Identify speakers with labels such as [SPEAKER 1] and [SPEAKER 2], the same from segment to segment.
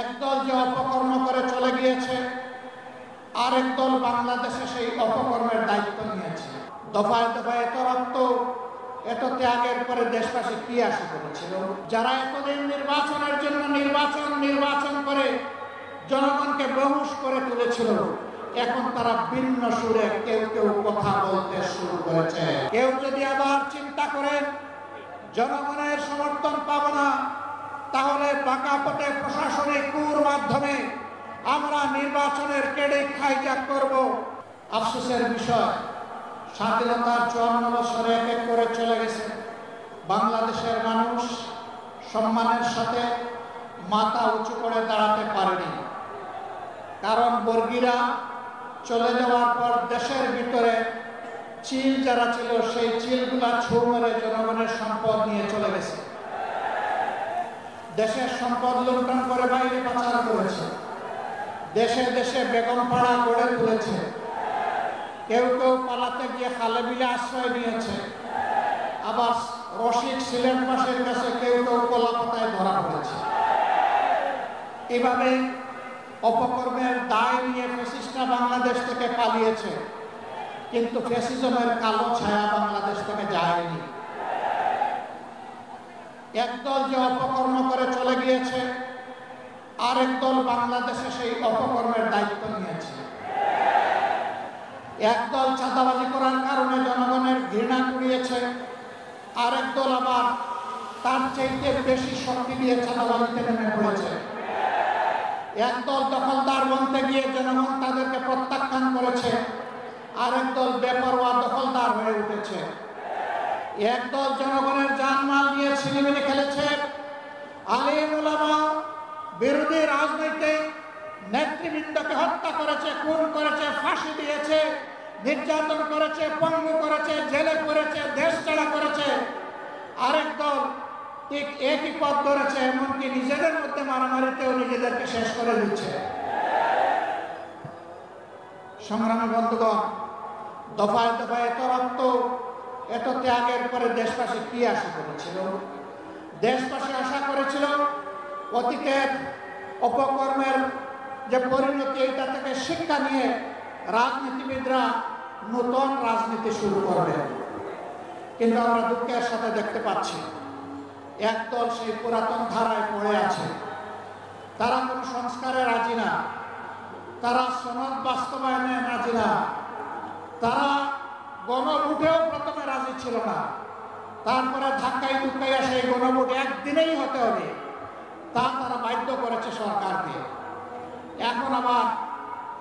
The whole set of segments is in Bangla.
[SPEAKER 1] একদল যে অপকর্ম করে চলে গিয়েছে, আরেক দল বাংলাদেশে সেই অপকর্মের দায়িত্ব নিয়েছে। দফায় দফায় এত রক্ত, এত ত্যাগের পরে দেশবাসী কি আশা করেছিল? যারা এতদিন নির্বাচনের জন্য নির্বাচন করে জনগণকে বেহুশ করে তুলেছিল, এখন তারা ভিন্ন সুরে কেউ কেউ কথা বলতে শুরু করেছে। কেউ যদি আবার চিন্তা করেন জনগণের সমর্থন পাবো না, তাহলে বাঁকা পথে প্রশাসনিক কুর মাধ্যমে আমরা নির্বাচনের ক্রেডিট হাইজ্যাক করব। আফসোসের বিষয়, স্বাধীনতার 54 বছরে এক এক করে চলে গেছে। বাংলাদেশের মানুষ সম্মানের সাথে মাথা উঁচু করে দাঁড়াতে পারেনি, কারণ বর্গীরা চলে যাওয়ার পর দেশের ভিতরে চিল যারা ছিল, সেই চিলগুলা ছু মেরে জনগণের সম্পদ নিয়ে চলে গেছে। দেশের সম্পদ লুণ্ঠন করে বাইরে পাচার করেছে, দেশে দেশে বেগম পাড়া গড়ে তুলেছে। কেউ কেউ পালাতে গিয়ে খালে বিলে আশ্রয় নিয়েছে, আবার রশিদ সিলেটবাসীর কাছে কেউ কেউ কলাপাতায় ধরা পড়েছে। এভাবে অপকর্মের দায় নিয়ে ফ্যাসিস্টরা বাংলাদেশ থেকে পালিয়েছে, কিন্তু ফ্যাসিজমের কালো ছায়া বাংলাদেশ থেকে যায়নি। একদল যে অপকর্ম করে চলে গিয়েছে, আরেক দল বাংলাদেশে সেই অপকর্মের দায়িত্ব নিয়েছে। একদল চাঁদাবাজি করার কারণে জনগণের ঘৃণা কুড়িয়েছে, আরেক দল আবার তার চাইতে বেশি শক্তি দিয়ে চাঁদাবাজিতে নেমে পড়েছে। একদল দখলদার বনতে গিয়ে জনগণ তাদেরকে প্রত্যাখ্যান করেছে, আরেক দল বেপরোয়া দখলদার হয়ে উঠেছে। একদল জনগণের জানমাল নিয়ে ছিনিমিনি খেলেছে, আলিম উলামা বিরোধী রাজনৈতিক নেতৃবৃন্দকে হত্যা করেছে, খুন করেছে, ফাঁসি দিয়েছে, নির্যাতন করেছে, পঙ্গু করেছে, জেলে করেছে, দেশ ছাড়া করেছে। আরেক দল ঠিক একই পথ ধরেছে, এমনকি নিজেদের মধ্যে মারামারিতেও নিজেদেরকে শেষ করে দিচ্ছে। সংগ্রামী বন্ধুগণ, দফায় দফায় এত রক্ত, এত ত্যাগের পরে দেশবাসী কি আশা করেছিল? দেশবাসী আশা করেছিল অতীতের অপকর্মের যে পরিণতি, এটা থেকে শিক্ষা নিয়ে রাজনীতিবিদরা নতুন রাজনীতি শুরু করবে। কিন্তু আমরা দুঃখের সাথে দেখতে পাচ্ছি একদল সেই পুরাতন ধারায় পড়ে আছে। তারা কোনো সংস্কারে রাজি না, তারা সনদ বাস্তবায়নে রাজি না, তারা গণভোটেও প্রথমে রাজি ছিল না, তারপরে ধাক্কাই ধুক্কাইয়া সেই গণভোট একদিনেই হতে হবে তা তারা বাধ্য করেছে সরকারকে। এখন আবার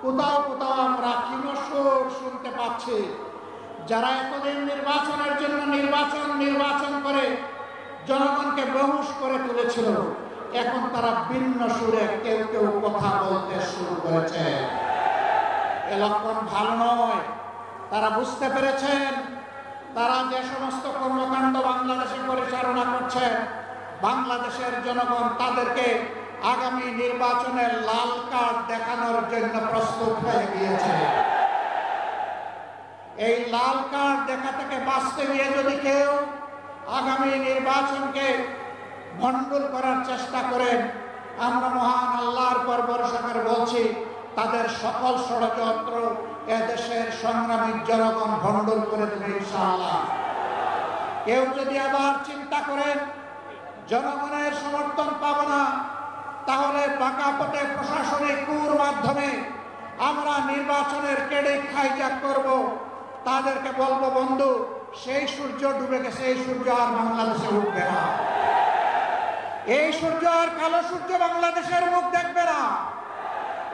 [SPEAKER 1] কোথাও কোথাও আমরা কিনসুর শুনতে পাচ্ছি, যারা এতদিন নির্বাচনের জন্য নির্বাচন করে জনগণকে বেহুশ করে তুলেছিল, এখন তারা ভিন্ন সুরে কেউ কেউ কথা বলতে শুরু করেছে। এ লক্ষণ ভালো নয়। তারা বুঝতে পেরেছেন তারা যে সমস্ত কর্মকাণ্ড বাংলাদেশে পরিচালনা করছেন, বাংলাদেশের জনগণ তাদেরকে আগামী নির্বাচনে লাল কার্ড দেখানোর জন্য প্রস্তুত হয়ে গিয়েছে। এই লাল কার্ড দেখা থেকে বাঁচতে গিয়ে যদি কেউ আগামী নির্বাচনকে ভণ্ডুল করার চেষ্টা করেন, আমরা মহান আল্লাহর পর ভরসা করে বলছি, তাদের সকল ষড়যন্ত্র এদেশের সংগ্রামী জনগণ ভণ্ডুল করে দেবে ইনশাআল্লাহ। কেউ যদি আবার চিন্তা করেন জনগণের সমর্থন পাবো না, তাহলে বাঁকা পথে প্রশাসনিক কুর মাধ্যমে আমরা নির্বাচনের ক্রেডিট হাইজ্যাক করব, তাদেরকে বলবো, বন্ধু, সেই সূর্য ডুবে গেছে, এই সূর্য আর বাংলাদেশে উঠবে না। এই সূর্য আর কালো সূর্য বাংলাদেশের মুখ দেখবে না।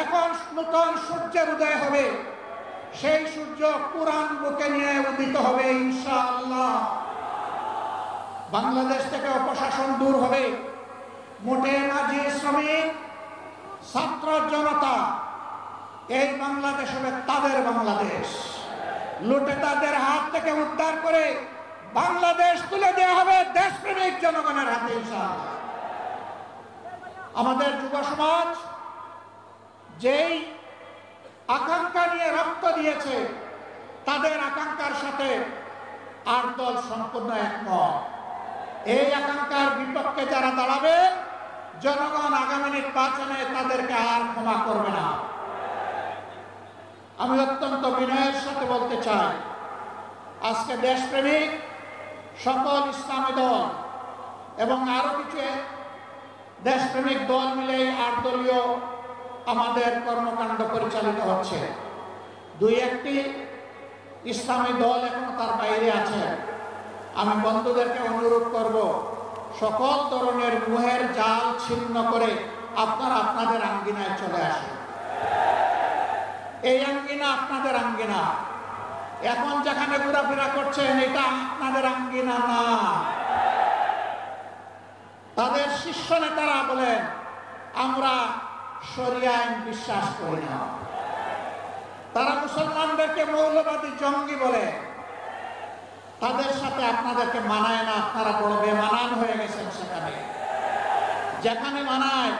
[SPEAKER 1] এখন নতুন সূর্যের উদয় হবে, সেই সূর্য কোরআন বুকে নিয়ে উদিত হবে ইনশাআল্লাহ। বাংলাদেশ থেকে অপশাসন দূর হবে। মোটে মাঝি, শ্রমিক, ছাত্র জনতা, এই বাংলাদেশ হবে তাদের বাংলাদেশ। লুটে তাদের হাত থেকে উদ্ধার করে বাংলাদেশ তুলে দেওয়া হবে দেশপ্রেমিক জনগণের হাতে ইনশাআল্লাহ। আমাদের যুব সমাজ যেই আকাঙ্ক্ষা নিয়ে রক্ত দিয়েছে, তাদের আকাঙ্ক্ষার সাথে আর দল সম্পূর্ণ একমত। এই আকাঙ্ক্ষার বিপক্ষে যারা দাঁড়াবে, জনগণ আগামী নির্বাচনে তাদেরকে আর ক্ষমা করবে না। আমি অত্যন্ত বিনয়ের সাথে বলতে চাই, আজকে দেশপ্রেমিক সকল ইসলামী দল এবং আরো কিছু দেশপ্রেমিক দল মিলেই 8 দলীয় আমাদের কর্মকাণ্ড পরিচালিত হচ্ছে। দুই একটি ইসলামী দল এখনো তার বাইরে আছে। আমি বন্ধুদেরকে অনুরোধ করব, সকল ধরনের মুহের জাল ছিন্ন করে আপনারা আপনাদের আঙ্গিনায় চলে আসুন। এই আঙ্গিনা আপনাদের আঙ্গিনা। এখন যেখানে ঘোরাফেরা করছেন এটা আপনাদের আঙ্গিনা না। তাদের শীর্ষ নেতারা বলেন আমরা শরিয়া আইন বিশ্বাস করি না। তারা মুসলমানদেরকে মৌলবাদী জঙ্গি বলে। তাদের সাথে আপনাদেরকে মানায় না। আপনারা বড় বেমানান হয়ে গেছেন। সেখানে যেখানে মানায়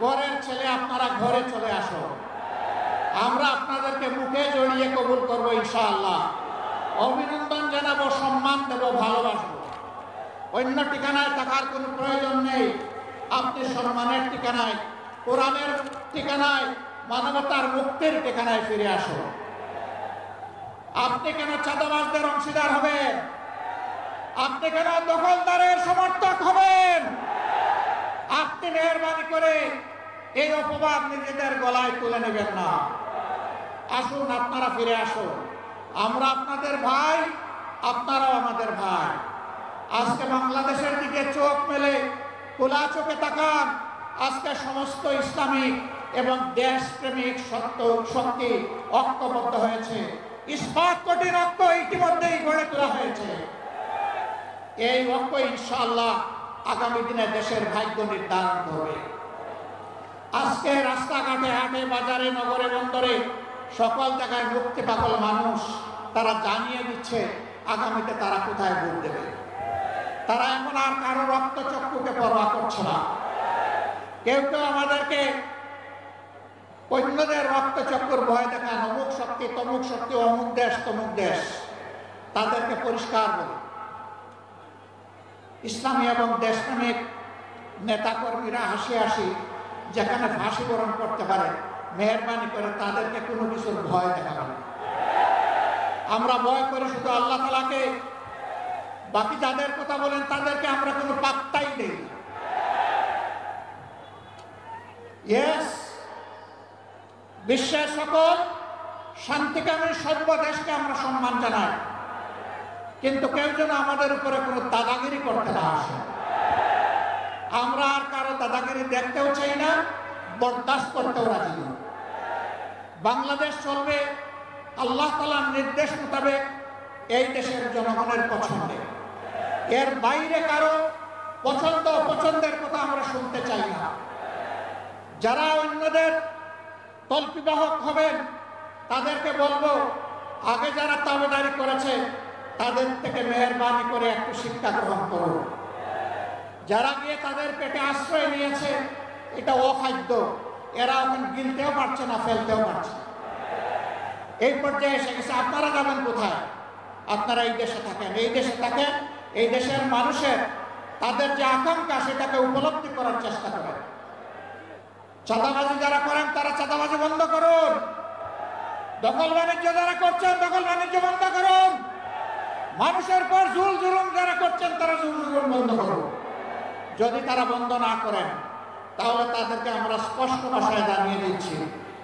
[SPEAKER 1] ঘরের ছেলে আপনারা ঘরে চলে আসো। আমরা আপনাদেরকে মুখে জড়িয়ে কবুল করবো ইনশাআল্লাহ। অভিনন্দন জানাবো, সম্মান দেব, ভালোবাসবো। অন্য ঠিকানায় থাকার কোনো প্রয়োজন নেই। আপনি সম্মানের ঠিকানায়, কোরআনের ঠিকানায়, মানবতার মুক্তির ঠিকানায় ফিরে আসুন। আপনি কেন চাঁদাবাজদের অংশীদার হবেন? আপনি কেন দখলদারের সমর্থক হবেন? আপনি মেহরবানি করে এই অপবাদ নিজেদের গলায় তুলে নেবেন না। আসুন, আপনারা ফিরে আসুন। আমরা আপনাদের ভাই, আপনারাও আমাদের ভাই। আজকে বাংলাদেশের দিকে চোখ মেলে খোলা চোখে তাকান। আজকে সমস্ত ইসলামিক এবং দেশপ্রেমিক শক্তি ঐক্যবদ্ধ হয়েছে। ইস্পাত কোটি ঐক্য ইতিমধ্যেই গড়ে তোলা হয়েছে। এই ঐক্য ইনশাআল্লাহ আগামী দিনে দেশের ভাগ্য নির্ধারণ করবে। আজকে রাস্তাঘাটে, হাটে, বাজারে, নগরে, বন্দরে সকল জায়গায় মুক্তি পাগল মানুষ তারা জানিয়ে দিচ্ছে আগামীতে তারা কোথায় ভোট দেবে। তারা এখন আর কারো রক্তচক্ষুকে পরোয়া করছে না। কেউ কেউ আমাদেরকে অন্যদের রক্তচক্ষুর ভয় দেখান, অমুক শক্তি, তমুক শক্তি, অমুক দেশ, তমুক দেশ। তাদেরকে পরিষ্কার বলি, ইসলামী এবং দেশপ্রেমিক নেতাকর্মীরা হাসি হাসি যেখানে ফাঁসি বরণ করতে পারে, মেহরবানি করে তাদেরকে কোনো কিছুর ভয় দেখাবেন। আমরা ভয় করি শুধু আল্লাহ তাআলাকে। বাকি যাদের কথা বলেন তাদেরকে আমরা কোনো পাত্তাই দেই না। ইয়েস, বিশ্বের সকল শান্তিকামী সর্ব দেশকে আমরা সম্মান জানাই, কিন্তু কেউ যেন আমাদের উপরে কোনো দাদাগিরি করতে না আসে। আমরা আর কারো দাদাগিরি দেখতেও চাই না, বরদাস্ত করতেও রাজি না। বাংলাদেশ চলবে আল্লাহ তাআলার নির্দেশ মোতাবেক, এই দেশের জনগণের পছন্দে। এর বাইরে কারো পছন্দ অপছন্দের কথা আমরা শুনতে চাই না। যারা অন্যদের তল্পিবাহক হবেন তাদেরকে বলবো, আগে যারা তাবেদারি করেছে তাদের থেকে মেহরবানি করে একটু শিক্ষা গ্রহণ করুন। যারা গিয়ে তাদের পেটে আশ্রয় নিয়েছে, এটা অখাদ্য, এরা এখন গিলতেও পারছে না, ফেলতেও পারছে না। এই পর্যায়ে এসে গেছে। আপনারা যাবেন কোথায়? আপনারা এই দেশে থাকেন, এই দেশে থাকেন, এই দেশের মানুষের তাদের যে আকাঙ্ক্ষা সেটাকে উপলব্ধি করার চেষ্টা করেন। চাঁদাবাজি যারা করেন তারা চাঁদাবাজি বন্ধ করুন। দখল বাণিজ্য যারা করছেন দখল বাণিজ্য বন্ধ করুন। মানুষের পর জুল জুলুম যারা করছেন তারা জুল জুলুম বন্ধ করুন। যদি তারা বন্ধ না করেন তাহলে তাদেরকে আমরা স্পষ্ট ভাষায় জানিয়ে দিচ্ছি,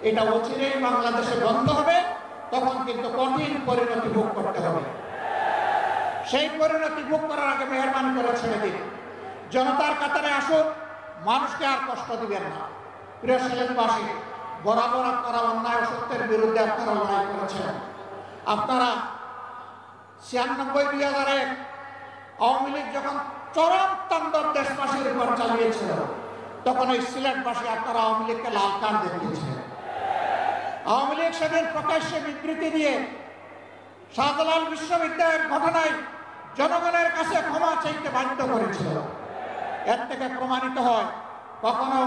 [SPEAKER 1] এটা অচিরেই বাংলাদেশে বন্ধ হবে। তখন কিন্তু কঠিন পরিণতি ভোগ করতে হবে। সেই পরিণতি ভোগ করার আগে মেহরবানি করে ছেড়ে দিন। জনতার কাতারে আসুন, মানুষকে আর কষ্ট দিবেন না। প্রিয় সিলেটবাসী, বরাবর আপনারা অন্যায় অসত্যের বিরুদ্ধে আপনারা লড়াই করেছেন। আপনারা 96-2001 আওয়ামী লীগ যখন চরম তাণ্ডব দেশবাসীর উপর চালিয়েছিল, তখন ওই সিলেটবাসী আপনারা আওয়ামী লীগকে লাল কার্ড দেখিয়েছিলেন। আওয়ামী লীগ সেদিন প্রকাশ্যে বিবৃতি দিয়ে শাহজালাল বিশ্ববিদ্যালয়ের ঘটনায় জনগণের কাছে ক্ষমা চাইতে বাধ্য করেছিল। এর থেকে প্রমাণিত হয় কখনো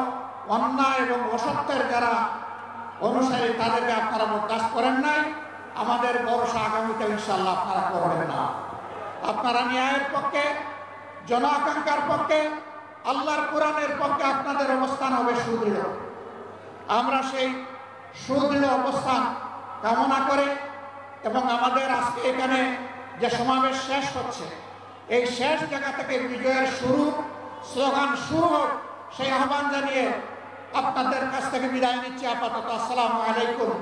[SPEAKER 1] অন্যায় এবং অসত্যের যারা অনুসারী তাদেরকে আপনারা বরদাস্ত করেন নাই। আমাদের ভরসা আগামীতে ইনশাআল্লাহ আপনারা করবেন না। আপনারা ন্যায়ের পক্ষে, জন আকাঙ্ক্ষার পক্ষে, আল্লাহর কোরআনের পক্ষে আপনাদের অবস্থান হবে সুদৃঢ়। আমরা সেই সুদৃঢ় অবস্থান কামনা করে এবং আমাদের আজকে এখানে যে সমাবেশ শেষ হচ্ছে, এই শেষ জায়গা থেকে বিজয়ের শুরু, স্লোগান শুরু হোক, সেই আহ্বান জানিয়ে আপনাদের কাছ থেকে বিদায় নিচ্ছি আপাতত। আসসালামু আলাইকুম।